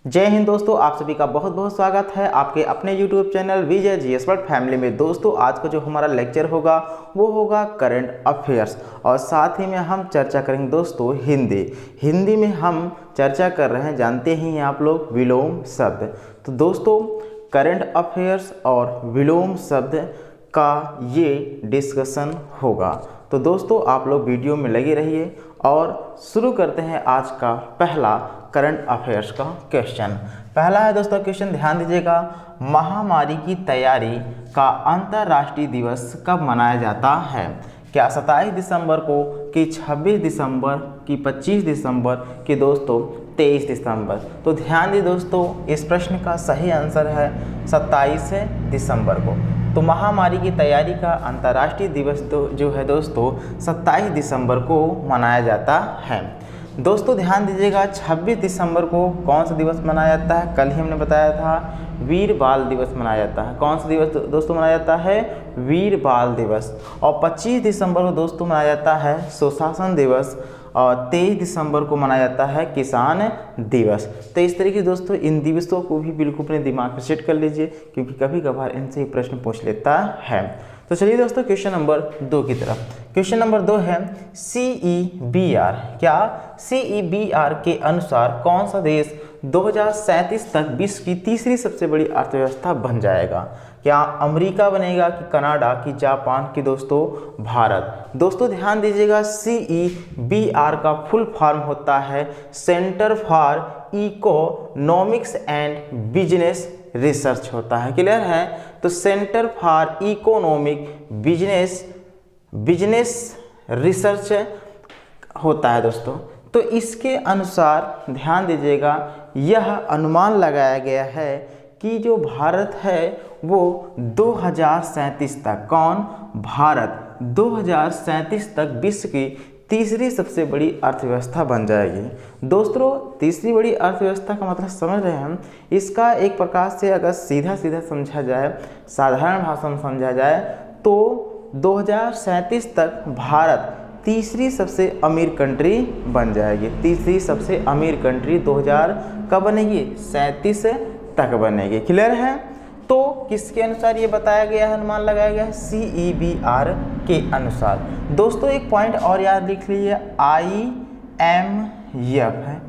जय हिंद दोस्तों, आप सभी का बहुत बहुत स्वागत है आपके अपने YouTube चैनल विजय जीएस वर्ल्ड फैमिली में। दोस्तों आज का जो हमारा लेक्चर होगा वो होगा करंट अफेयर्स और साथ ही में हम चर्चा करेंगे दोस्तों हिंदी में हम चर्चा कर रहे हैं, जानते ही हैं आप लोग, विलोम शब्द। तो दोस्तों करंट अफेयर्स और विलोम शब्द का ये डिस्कशन होगा। तो दोस्तों आप लोग वीडियो में लगे रहिए और शुरू करते हैं आज का पहला करंट अफेयर्स का क्वेश्चन। पहला है दोस्तों क्वेश्चन, ध्यान दीजिएगा, महामारी की तैयारी का अंतर्राष्ट्रीय दिवस कब मनाया जाता है? क्या 27 दिसंबर को, कि 26 दिसंबर, कि 25 दिसंबर, कि दोस्तों 23 दिसंबर? तो ध्यान दीजिए दोस्तों, इस प्रश्न का सही आंसर है 27 दिसंबर को। तो महामारी की तैयारी का अंतर्राष्ट्रीय दिवस जो है दोस्तों 27 दिसंबर को मनाया जाता है। दोस्तों ध्यान दीजिएगा, 26 दिसंबर को कौन सा दिवस मनाया जाता है? कल ही हमने बताया था, वीर बाल दिवस मनाया जाता है। कौन सा दिवस दोस्तों मनाया जाता है? वीर बाल दिवस। और 25 दिसंबर को दोस्तों मनाया जाता है सुशासन दिवस और 23 दिसंबर को मनाया जाता है किसान दिवस। तो इस तरीके दोस्तों इन दिवसों को भी बिल्कुल अपने दिमाग में सेट कर लीजिए, क्योंकि कभी कभार इनसे ही प्रश्न पूछ लेता है। तो चलिए दोस्तों क्वेश्चन नंबर 2 की तरफ। क्वेश्चन नंबर 2 है CEBR। क्या CEBR के अनुसार कौन सा देश 2037 तक विश्व की तीसरी सबसे बड़ी अर्थव्यवस्था बन जाएगा? क्या अमेरिका बनेगा, कि कनाडा, कि जापान, कि दोस्तों भारत? दोस्तों ध्यान दीजिएगा, CEBR का फुल फॉर्म होता है centre for economics and business research होता है। क्लियर है? तो centre for economic business research होता है दोस्तों। तो इसके अनुसार ध्यान दीजिएगा, यह अनुमान लगाया गया है कि जो भारत है वो 2037 तक, कौन? भारत 2037 तक विश्व की तीसरी सबसे बड़ी अर्थव्यवस्था बन जाएगी। दोस्तों तीसरी बड़ी अर्थव्यवस्था का मतलब समझ रहे हैं हम? इसका एक प्रकार से अगर सीधा सीधा समझा जाए, साधारण भाषा में समझा जाए, तो 2037 तक भारत तीसरी सबसे अमीर कंट्री बन जाएगी। तीसरी सबसे अमीर कंट्री 2000 कब बनेगी? 37 तक बनेगी। क्लियर है? तो किसके अनुसार ये बताया गया है, अनुमान लगाया गया है? CEBR के अनुसार। दोस्तों एक पॉइंट और याद लिख लीजिए, IMF है,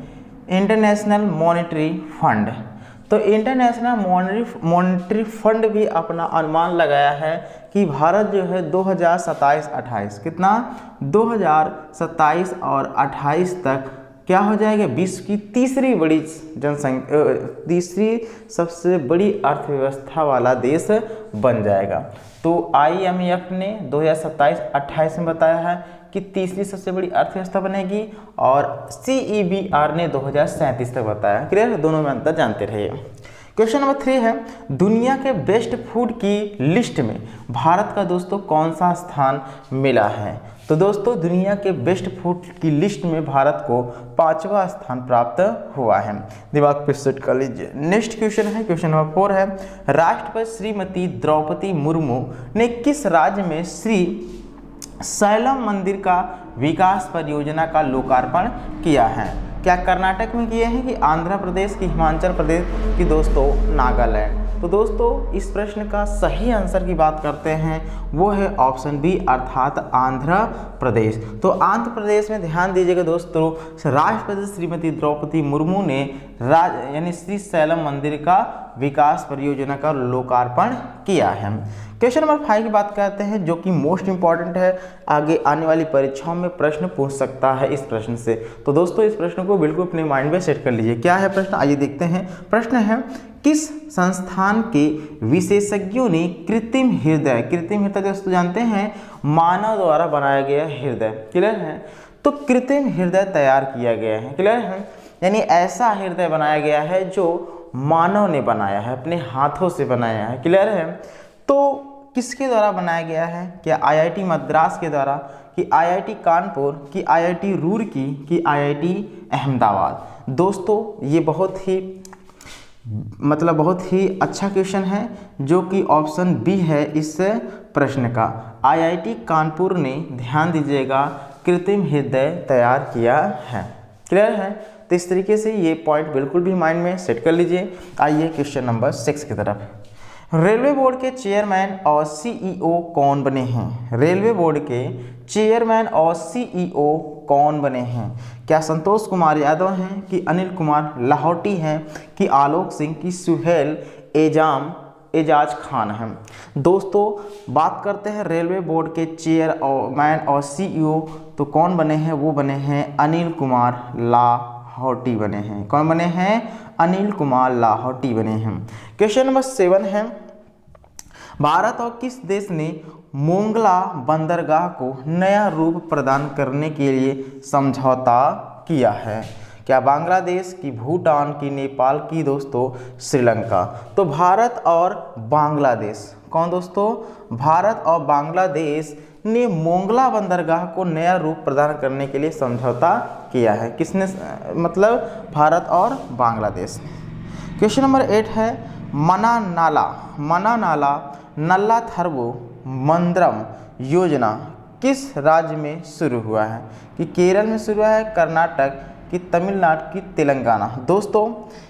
इंटरनेशनल मॉनेटरी फंड। तो इंटरनेशनल मॉनेटरी फंड भी अपना अनुमान लगाया है कि भारत जो है 2027-28, कितना? 2027 और 28 तक क्या हो जाएगा? विश्व की तीसरी बड़ी जनसंख्या, तीसरी सबसे बड़ी अर्थव्यवस्था वाला देश बन जाएगा। तो IMF ने 2027-28 में बताया है कि तीसरी सबसे बड़ी अर्थव्यवस्था बनेगी और CEBR ने 2037 तक बताया। क्लियर? दोनों में अंतर जानते रहिए। क्वेश्चन नंबर 3 है, दुनिया के बेस्ट फूड की लिस्ट में भारत का दोस्तों कौन सा स्थान मिला है? तो दोस्तों दुनिया के बेस्ट फूड की लिस्ट में भारत को 5वां स्थान प्राप्त हुआ है। दिमाग पे सेट कर लीजिए। नेक्स्ट क्वेश्चन है, क्वेश्चन नंबर 4 है, राष्ट्रपति श्रीमती द्रौपदी मुर्मू ने किस राज्य में श्री शैलम मंदिर का विकास परियोजना का लोकार्पण किया है? क्या कर्नाटक में किए हैं, कि आंध्र प्रदेश, की हिमाचल प्रदेश, की दोस्तों नागालैंड? तो दोस्तों इस प्रश्न का सही आंसर की बात करते हैं, वो है ऑप्शन बी, अर्थात आंध्र प्रदेश। तो आंध्र प्रदेश में ध्यान दीजिएगा दोस्तों, राष्ट्रपति श्रीमती द्रौपदी मुर्मू ने यानी श्री शैलम मंदिर का विकास परियोजना का लोकार्पण किया है। क्वेश्चन नंबर 5 की बात करते हैं, जो कि मोस्ट इंपॉर्टेंट है, आगे आने वाली परीक्षाओं में प्रश्न पूछ सकता है इस प्रश्न से। तो दोस्तों इस प्रश्न को बिल्कुल अपने माइंड में सेट कर लीजिए। क्या है प्रश्न, आइए देखते हैं। प्रश्न है, किस संस्थान के विशेषज्ञों ने कृत्रिम हृदय दोस्तों जानते हैं मानव द्वारा बनाया गया हृदय? क्लियर है? तो कृत्रिम हृदय तैयार किया गया है। क्लियर है? यानी ऐसा हृदय बनाया गया है जो मानव ने बनाया है, अपने हाथों से बनाया है। क्लियर है? तो किसके द्वारा बनाया गया है? क्या IIT मद्रास के द्वारा, कि IIT कानपुर, कि IIT रुड़की, कि IIT अहमदाबाद? दोस्तों ये बहुत ही अच्छा क्वेश्चन है, जो कि ऑप्शन बी है इस प्रश्न का। IIT कानपुर ने, ध्यान दीजिएगा, कृत्रिम हृदय तैयार किया है। क्लियर है? तो इस तरीके से ये पॉइंट बिल्कुल भी माइंड में सेट कर लीजिए। आइए क्वेश्चन नंबर 6 की तरफ। रेलवे बोर्ड के चेयरमैन और सीईओ कौन बने हैं? रेलवे बोर्ड के चेयरमैन और सीईओ कौन बने हैं? क्या संतोष कुमार यादव हैं, कि अनिल कुमार लाहौटी हैं, कि आलोक सिंह, कि सुहेल एजाज खान हैं? दोस्तों बात करते हैं रेलवे बोर्ड के चेयरमैन और सीईओ, तो कौन बने हैं? वो बने हैं अनिल कुमार लाहौटी बने हैं। कौन बने हैं? अनिल कुमार लाहौटी बने हैं। क्वेश्चन नंबर 7 है, भारत और किस देश ने मोंगला बंदरगाह को नया रूप प्रदान करने के लिए समझौता किया है? क्या बांग्लादेश की, भूटान की, नेपाल की, दोस्तों श्रीलंका? तो भारत और बांग्लादेश, कौन दोस्तों? भारत और बांग्लादेश ने मोंगला बंदरगाह को नया रूप प्रदान करने के लिए समझौता किया है। किसने? मतलब भारत और बांग्लादेश। क्वेश्चन नंबर 8 है, मना नाला नल्ला थर्बो मंद्रम योजना किस राज्य में शुरू हुआ है? कि केरल में शुरू हुआ है, कर्नाटक की, तमिलनाडु की, तेलंगाना? दोस्तों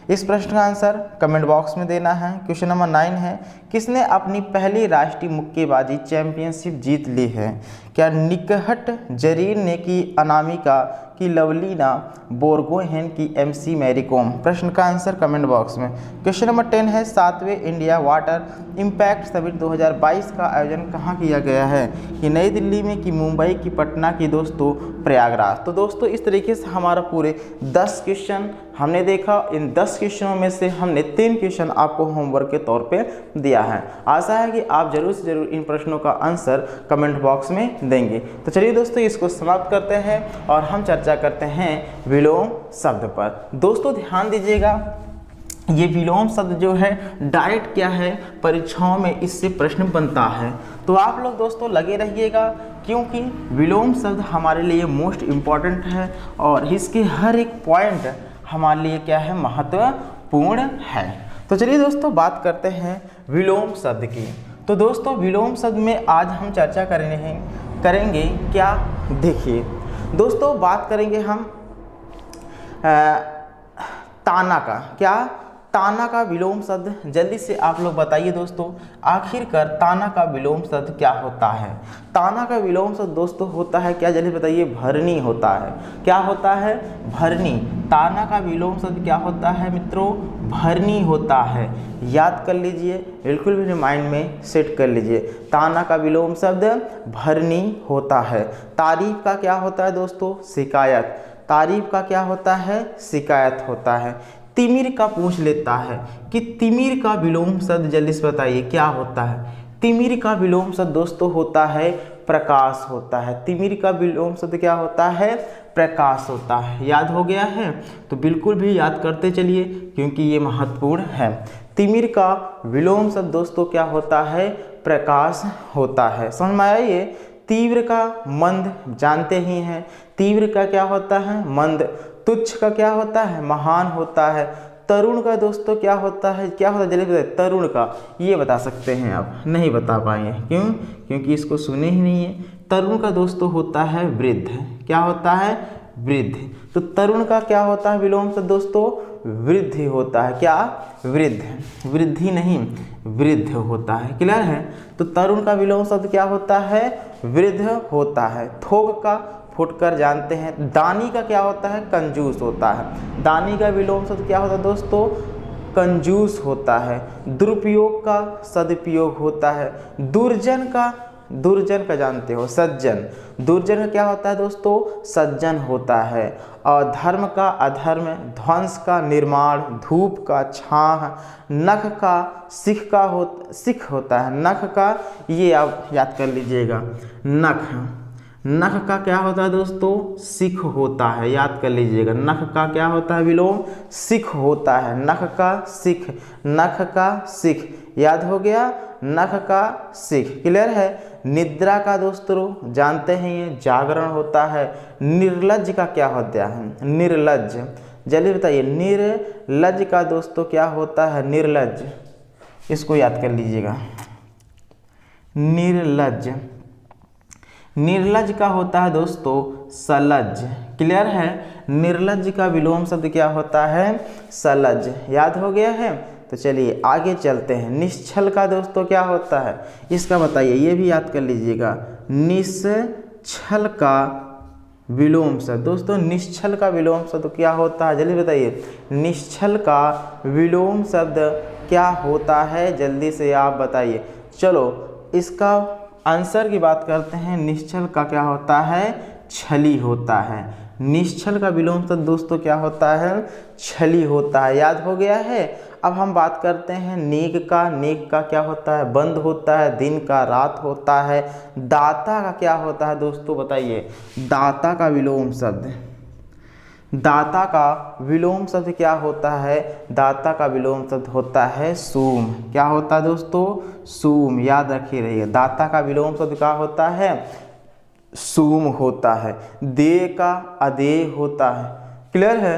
इस प्रश्न का आंसर कमेंट बॉक्स में देना है। क्वेश्चन नंबर 9 है, किसने अपनी पहली राष्ट्रीय मुक्केबाजी चैंपियनशिप जीत ली है? क्या निकहट जरीन ने, की अनामिका, की लवलीना बोरगोहेन, की एमसी मैरी कॉम? प्रश्न का आंसर कमेंट बॉक्स में। क्वेश्चन नंबर 10 है, 7वें इंडिया वाटर इम्पैक्ट समिट 2022 का आयोजन कहाँ किया गया है? कि नई दिल्ली में, कि मुंबई, की पटना, की दोस्तों प्रयागराज? तो दोस्तों इस तरीके से हमारा पूरे 10 क्वेश्चन हमने देखा। इन 10 क्वेश्चनों में से हमने 3 क्वेश्चन आपको होमवर्क के तौर पे दिया है। आशा है कि आप जरूर से जरूर इन प्रश्नों का आंसर कमेंट बॉक्स में देंगे। तो चलिए दोस्तों इसको समाप्त करते हैं और हम चर्चा करते हैं विलोम शब्द पर। दोस्तों ध्यान दीजिएगा, ये विलोम शब्द जो है डायरेक्ट क्या है, परीक्षाओं में इससे प्रश्न बनता है। तो आप लोग दोस्तों लगे रहिएगा, क्योंकि विलोम शब्द हमारे लिए मोस्ट इम्पॉर्टेंट है और इसके हर एक पॉइंट हमारे लिए क्या है, महत्वपूर्ण है। तो चलिए दोस्तों बात करते हैं विलोम शब्द की। तो दोस्तों विलोम शब्द में आज हम चर्चा करेंगे क्या, देखिए दोस्तों बात करेंगे हम ताना का। क्या? ताना का विलोम शब्द जल्दी से आप लोग बताइए दोस्तों, आखिरकार ताना का विलोम शब्द क्या होता है? ताना का विलोम शब्द दोस्तों होता है क्या, जल्दी बताइए? भरनी होता है। क्या होता है? भरनी। ताना का विलोम शब्द क्या होता है मित्रों? भरनी होता है। याद कर लीजिए, बिल्कुल भी माइंड में सेट कर लीजिए। ताना का विलोम शब्द भरनी होता है। तारीफ का क्या होता है दोस्तों? शिकायत। तारीफ का क्या होता है? शिकायत होता है। तिमिर का पूछ लेता है कि तिमिर का विलोम शब्द जल्दी से बताइए क्या होता है? तिमिर का विलोम शब्द दोस्तों होता है प्रकाश होता है। तिमिर का विलोम शब्द क्या होता है? प्रकाश होता है। याद हो गया है? तो बिल्कुल भी याद करते चलिए, क्योंकि ये महत्वपूर्ण है। तिमिर का विलोम शब्द दोस्तों क्या होता है? प्रकाश होता है। समझ में आया ये? तीव्र का मंद जानते ही हैं। तीव्र का क्या होता है? मंद। तुच्छ का क्या होता है? महान होता है। तरुण का दोस्तों क्या होता है? क्या होता है जल्दी बताइए? तरुण का ये बता सकते हैं आप, नहीं बता पाएंगे। क्यों? क्योंकि इसको सुने ही नहीं है। तरुण का दोस्तों होता है वृद्ध। क्या होता है? वृद्ध। तो तरुण का क्या होता है विलोम शब्द दोस्तों? वृद्धि होता है। क्या? वृद्ध। वृद्धि नहीं, वृद्ध होता है। क्लियर है? तो तरुण का विलोम शब्द क्या होता है? वृद्ध होता है। थोक का फुटकर जानते हैं। दानी का क्या होता है? कंजूस होता है। दानी का विलोम शब्द क्या होता है दोस्तों? कंजूस होता है। दुरुपयोग का सदुपयोग होता है। दुर्जन का जानते हो? सज्जन। दुर्जन का क्या होता है दोस्तों? सज्जन होता है। और धर्म का अधर्म, ध्वंस का निर्माण, धूप का छाह, नख का सिख होता है। नख का ये आप याद कर लीजिएगा, नख का क्या होता है दोस्तों? सिख होता है। याद कर लीजिएगा, नख का क्या होता है विलोम? सिख होता है। नख का सिख, नख का सिख। याद हो गया? नख का सिख। क्लियर है? निद्रा का दोस्तों जानते हैं ये जागरण होता है। निर्लज्ज का क्या होता है? निर्लज्ज। जल्दी बताइए, निर्लज्ज का दोस्तों क्या होता है? निर्लज्ज। इसको याद कर लीजिएगा, निर्लज्ज। निर्लज्ज का होता है दोस्तों सलज्ज। क्लियर है। निर्लज्ज का विलोम शब्द क्या होता है? सलज्ज। याद हो गया है। तो चलिए आगे चलते हैं। निश्छल का दोस्तों क्या होता है, इसका बताइए, ये भी याद कर लीजिएगा। निश्छल का विलोम शब्द दोस्तों, निश्छल का विलोम शब्द क्या होता है, जल्दी बताइए। निश्छल का विलोम शब्द क्या होता है, जल्दी से आप बताइए। चलो इसका आंसर की बात करते हैं। निश्छल का क्या होता है? छली होता है। निश्छल का विलोम शब्द दोस्तों क्या होता है? छली होता है। याद हो गया है। अब हम बात करते हैं नेक का। नेक का क्या होता है? बंद होता है। दिन का रात होता है। दाता का क्या होता है दोस्तों, बताइए। दाता का विलोम शब्द, दाता का विलोम शब्द क्या होता है? दाता का विलोम शब्द होता है सूम। क्या होता है दोस्तों? सूम। याद रखिए रहिए, दाता का विलोम शब्द क्या होता है? सूम होता है। दे का अदेय होता है। क्लियर है।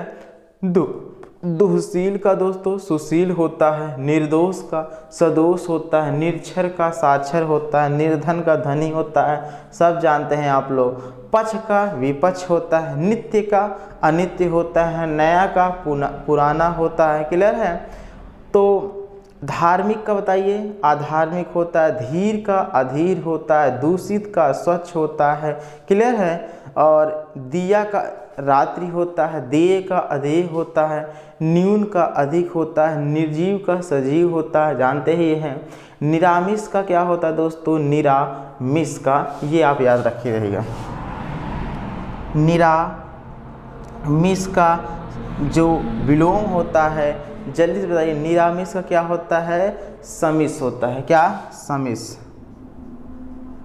दुहशील का दोस्तों सुशील होता है। निर्दोष का सदोष होता है। निरक्षर का साक्षर होता है। निर्धन का धनी होता है, सब जानते हैं आप लोग। पक्ष का विपक्ष होता है। नित्य का अनित्य होता है। नया का पुराना होता है। क्लियर है। तो धार्मिक का बताइए, अधार्मिक होता है। धीर का अधीर होता है। दूषित का स्वच्छ होता है। क्लियर है। और दिया का रात्रि होता है। देय का अदेय होता है। न्यून का अधिक होता है। निर्जीव का सजीव होता है, जानते ही हैं। निरामिष का क्या होता है दोस्तों? निरामिष का, ये आप याद रखिए रहेगा। निरामिष का जो विलोम होता है, जल्दी से बताइए। निरामिष का क्या होता है? समिष होता है। क्या? समिष।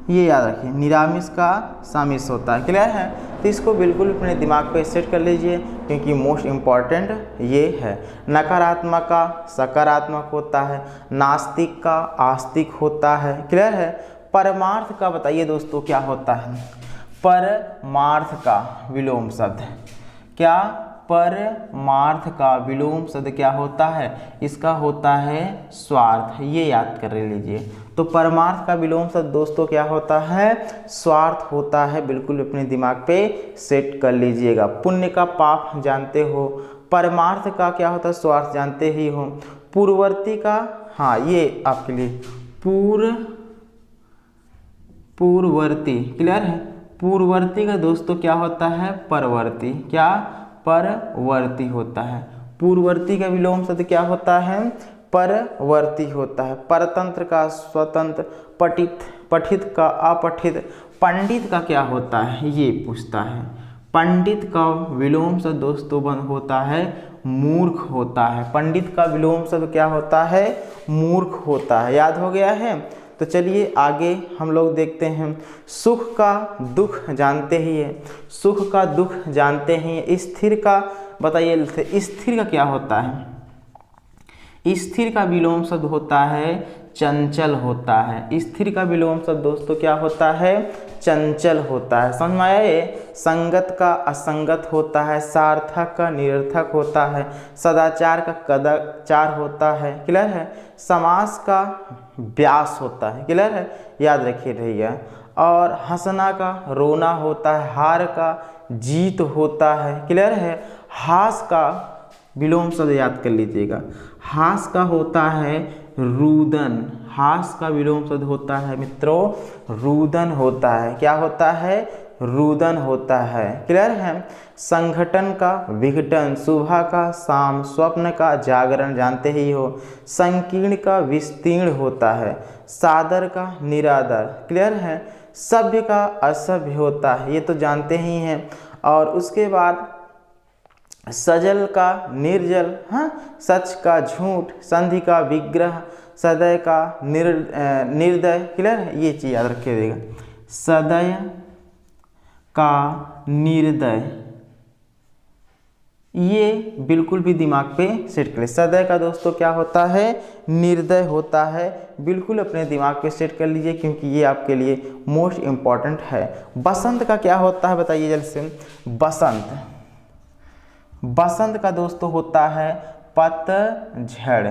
ये याद रखिए, निरामिष का समिष होता है। क्लियर है। तो इसको बिल्कुल अपने दिमाग पे सेट कर लीजिए, क्योंकि मोस्ट इम्पॉर्टेंट ये है। नकारात्मक का सकारात्मक होता है। नास्तिक का आस्तिक होता है। क्लियर है। परमार्थ का बताइए दोस्तों क्या होता है? परमार्थ का विलोम शब्द क्या? परमार्थ का विलोम शब्द क्या होता है? इसका होता है स्वार्थ। ये याद कर लीजिए। तो परमार्थ का विलोम शब्द दोस्तों क्या होता है? स्वार्थ होता है। बिल्कुल अपने दिमाग पे सेट कर लीजिएगा। पुण्य का पाप जानते हो। परमार्थ का क्या होता है? स्वार्थ जानते ही हो। पूर्ववर्ती का, हाँ ये आपके लिए पूर्ववर्ती। क्लियर है। पूर्ववर्ती का दोस्तों क्या होता है? परवर्ती। क्या? परवर्ती होता है। पूर्ववर्ती का विलोम शब्द क्या होता है? परवर्ती होता है। परतंत्र का स्वतंत्र। पठित का अपठित। पंडित का क्या होता है, ये पूछता है। पंडित का विलोम शब्द दोस्तों होता है मूर्ख होता है। पंडित का विलोम शब्द क्या होता है? मूर्ख होता है। याद हो गया है। तो चलिए आगे हम लोग देखते हैं। सुख का दुख जानते ही है। सुख का दुख जानते हैं। स्थिर का बताइए, स्थिर का क्या होता है? स्थिर का विलोम शब्द होता है चंचल होता है। स्थिर का विलोम शब्द दोस्तों क्या होता है? चंचल होता है। समझ में आया ये? संगत का असंगत होता है। सार्थक का निरर्थक होता है। सदाचार का कदाचार होता है। क्लियर है। समास का व्यास होता है। क्लियर है। याद रखिए रहिए। और हंसना का रोना होता है। हार का जीत होता है। क्लियर है। हास का विलोम शब्द याद कर लीजिएगा। हास का होता है रुदन। हास का विलोम शब्द होता है मित्रों रुदन होता है। क्या होता है? रुदन होता है। क्लियर है। संगठन का विघटन। सुबह का शाम। स्वप्न का जागरण जानते ही हो। संकीर्ण का विस्तीर्ण होता है। सादर का निरादर। क्लियर है। सभ्य का असभ्य होता है, ये तो जानते ही हैं। और उसके बाद सजल का निर्जल, हाँ, सच का झूठ, संधि का विग्रह, सदय का निर्दय। क्लियर है। ये चीज़ याद रखिएगा। सदय का निर्दय, ये बिल्कुल भी दिमाग पे सेट करें। सदय का दोस्तों क्या होता है? निर्दय होता है। बिल्कुल अपने दिमाग पे सेट कर लीजिए, क्योंकि ये आपके लिए मोस्ट इम्पॉर्टेंट है। बसंत का क्या होता है बताइए जल्दी से। बसंत, बसंत का दोस्तों होता है पतझड़।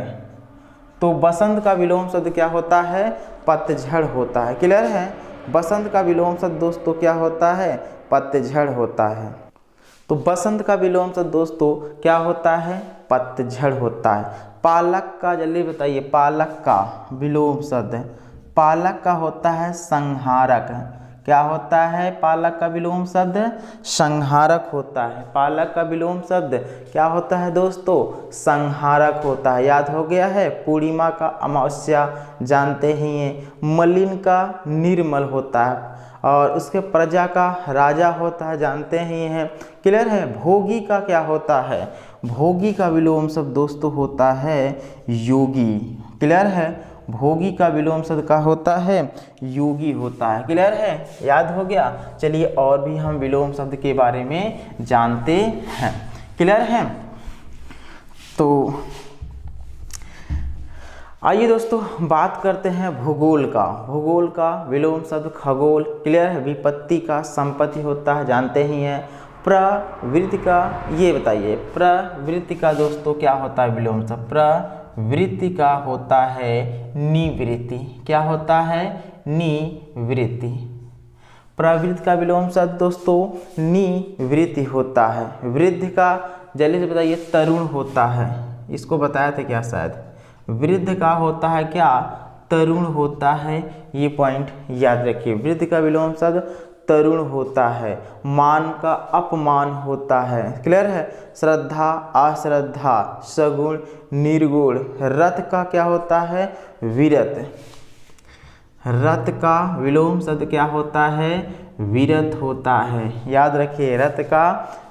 तो बसंत का विलोम शब्द क्या होता है? पतझड़ होता है। क्लियर है। बसंत का विलोम शब्द दोस्तों क्या होता है? पतझड़ होता है। तो बसंत का विलोम शब्द दोस्तों क्या होता है? पतझड़ होता है। पालक का जल्दी बताइए, पालक का विलोम शब्द, पालक का होता है संहारक। क्या होता है पालक का विलोम शब्द? संहारक होता है। पालक का विलोम शब्द क्या होता है दोस्तों? संहारक होता है। याद हो गया है। पूर्णिमा का अमावस्या जानते ही हैं। मलिन का निर्मल होता है और उसके प्रजा का राजा होता है, जानते ही हैं। क्लियर है। भोगी का क्या होता है? भोगी का विलोम शब्द दोस्तों होता है योगी। क्लियर है। भोगी का विलोम शब्द का होता है योगी होता है। क्लियर है, याद हो गया। चलिए और भी हम विलोम शब्द के बारे में जानते हैं। क्लियर है। तो आइए दोस्तों बात करते हैं भूगोल का। भूगोल का विलोम शब्द खगोल। क्लियर है। विपत्ति का संपत्ति होता है, जानते ही हैं। प्रवृत्ति का ये बताइए, प्रवृत्ति का दोस्तों क्या होता है विलोम शब्द? प्रवृत्ति का होता है निवृत्ति। क्या होता है? निवृत्ति। प्रवृत्ति का विलोम शब्द दोस्तों निवृत्ति होता है। वृद्ध का जल्दी से बताइए, तरुण होता है। इसको बताया था क्या शायद? वृद्ध का होता है क्या? तरुण होता है। ये पॉइंट याद रखिए। वृद्ध का विलोम शब्द तरुण होता है। मान का अपमान होता है। क्लियर है। श्रद्धा अश्रद्धा, सगुण निर्गुण। रथ का क्या होता है? विरत। रथ का विलोम शब्द क्या होता है? विरत होता है। याद रखिए, रथ का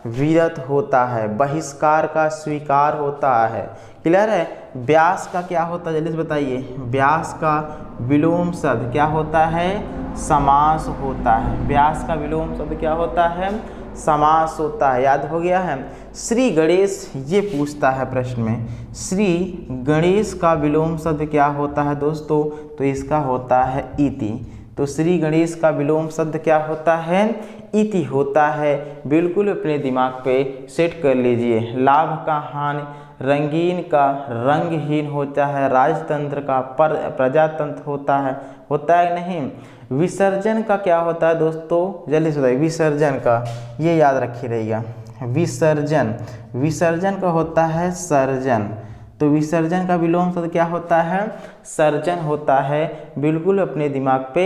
विरत होता है। बहिष्कार का स्वीकार होता है। क्लियर है। व्यास का क्या होता है? जल्दी से बताइए। व्यास का विलोम शब्द क्या होता है? समास होता है। व्यास का विलोम शब्द क्या होता है? समास होता है। याद हो गया है। श्री गणेश ये पूछता है प्रश्न में, श्री गणेश का विलोम शब्द क्या होता है दोस्तों? तो इसका होता है इति। तो श्री गणेश का विलोम शब्द क्या होता है? इति होता है। बिल्कुल अपने दिमाग पे सेट कर लीजिए। लाभ का हानि, रंगीन का रंगहीन होता है। राजतंत्र का प्रजातंत्र होता है नहीं। विसर्जन का क्या होता है दोस्तों? जल्दी से बताइए। विसर्जन का ये याद रखी रहिएगा। विसर्जन, विसर्जन का होता है सर्जन। तो विसर्जन का विलोम शब्द क्या होता है? सर्जन होता है। बिल्कुल अपने दिमाग पे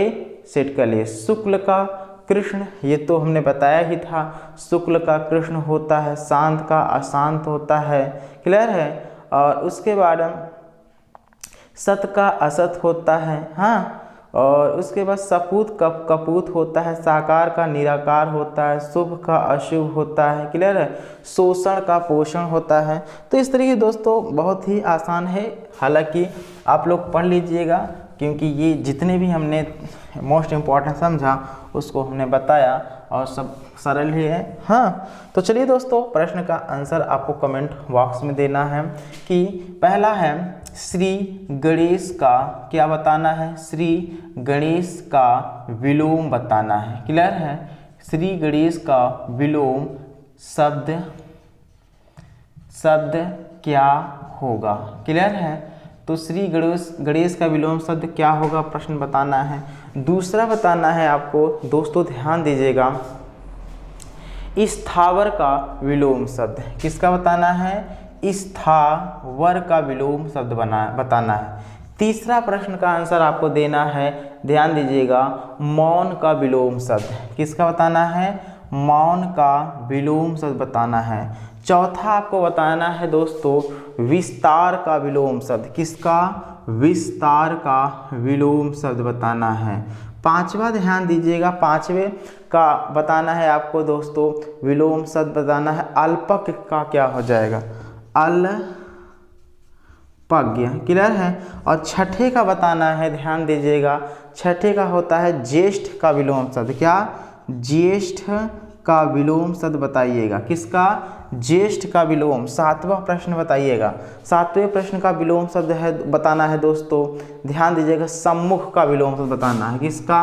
सेट कर लिए। शुक्ल का कृष्ण, ये तो हमने बताया ही था। शुक्ल का कृष्ण होता है। शांत का अशांत होता है। क्लियर है। और उसके बाद सत का असत होता है। हाँ। और उसके बाद सपूत का कपूत होता है। साकार का निराकार होता है। शुभ का अशुभ होता है। क्लियर है। शोषण का पोषण होता है। तो इस तरीके दोस्तों बहुत ही आसान है। हालांकि आप लोग पढ़ लीजिएगा, क्योंकि ये जितने भी हमने मोस्ट इम्पॉर्टेंट समझा उसको हमने बताया और सब सरल ही है। हाँ। तो चलिए दोस्तों, प्रश्न का आंसर आपको कमेंट बॉक्स में देना है। कि पहला है श्री गणेश का क्या बताना है? श्री गणेश का विलोम बताना है। क्लियर है। श्री गणेश का विलोम शब्द क्या होगा? क्लियर है। तो श्री गणेश का विलोम शब्द क्या होगा प्रश्न बताना है। दूसरा बताना है आपको दोस्तों, ध्यान दीजिएगा, स्थावर का विलोम शब्द किसका बताना है? स्थावर का विलोम शब्द बताना है। तीसरा प्रश्न का आंसर आपको देना है, ध्यान दीजिएगा, मौन का विलोम शब्द किसका बताना है? मौन का विलोम शब्द बताना है। चौथा आपको बताना है दोस्तों, विस्तार का विलोम शब्द किसका? विस्तार का विलोम शब्द बताना है। पांचवा ध्यान दीजिएगा, पांचवे का बताना है आपको दोस्तों, विलोम शब्द बताना है अल्पज्ञ का क्या हो जाएगा? अल्पज्ञ। क्लियर है। और छठे का बताना है, ध्यान दीजिएगा, छठे का होता है ज्येष्ठ का विलोम शब्द। क्या? ज्येष्ठ का विलोम शब्द बताइएगा। किसका? ज्येष्ठ का विलोम। सातवां प्रश्न बताइएगा, सातवें प्रश्न का विलोम शब्द है बताना है दोस्तों, ध्यान दीजिएगा, सम्मुख का विलोम शब्द बताना है। किसका?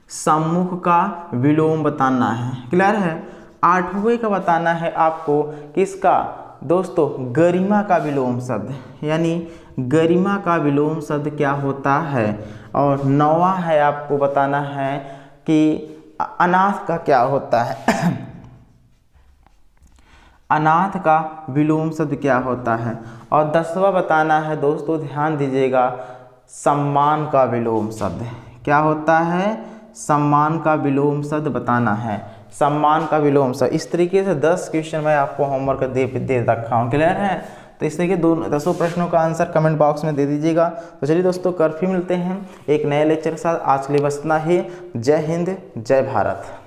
सम्मुख का विलोम बताना है। क्लियर है। आठवें का बताना है आपको, किसका दोस्तों? गरिमा का विलोम शब्द, यानी गरिमा का विलोम शब्द क्या होता है। और नौवां है आपको बताना है कि अनाथ का क्या होता है। अनाथ का विलोम शब्द क्या होता है। और 10वां बताना है दोस्तों, ध्यान दीजिएगा, सम्मान का विलोम शब्द क्या होता है। सम्मान का विलोम शब्द बताना है, सम्मान का विलोम शब्द। इस तरीके से 10 क्वेश्चन मैं आपको होमवर्क दे रखा हूँ, क्लियर है। तो इस तरीके 10 प्रश्नों का आंसर कमेंट बॉक्स में दे दीजिएगा। तो चलिए दोस्तों, कल फिर मिलते हैं एक नए लेक्चर के साथ। आज के लिए बस इतना ही। जय हिंद, जय भारत।